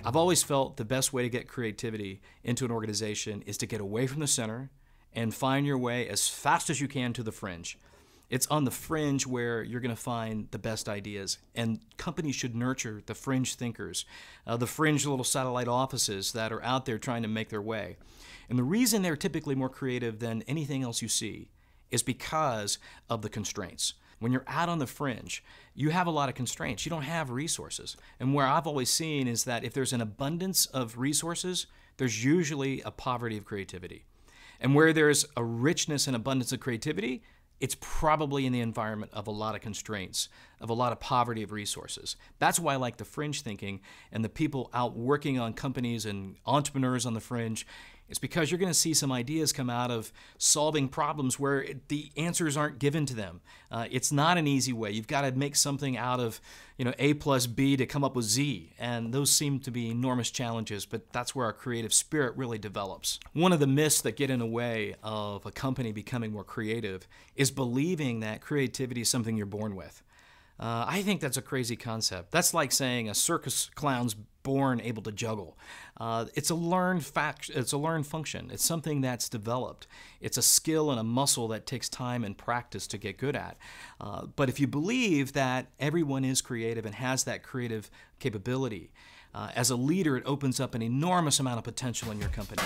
I've always felt the best way to get creativity into an organization is to get away from the center and find your way as fast as you can to the fringe. It's on the fringe where you're going to find the best ideas, and companies should nurture the fringe thinkers, the fringe little satellite offices that are out there trying to make their way. And the reason they're typically more creative than anything else you see is because of the constraints. When you're out on the fringe, you have a lot of constraints. You don't have resources. And where I've always seen is that if there's an abundance of resources, there's usually a poverty of creativity. And where there's a richness and abundance of creativity, it's probably in the environment of a lot of constraints, of a lot of poverty of resources. That's why I like the fringe thinking and the people out working on companies and entrepreneurs on the fringe. It's because you're going to see some ideas come out of solving problems where the answers aren't given to them. It's not an easy way. You've got to make something out of, A plus B to come up with Z, and those seem to be enormous challenges, but that's where our creative spirit really develops. One of the myths that get in the way of a company becoming more creative is believing that creativity is something you're born with. I think that's a crazy concept. That's like saying a circus clown's born able to juggle. It's a learned function. It's something that's developed. It's a skill and a muscle that takes time and practice to get good at. But if you believe that everyone is creative and has that creative capability, as a leader, it opens up an enormous amount of potential in your company.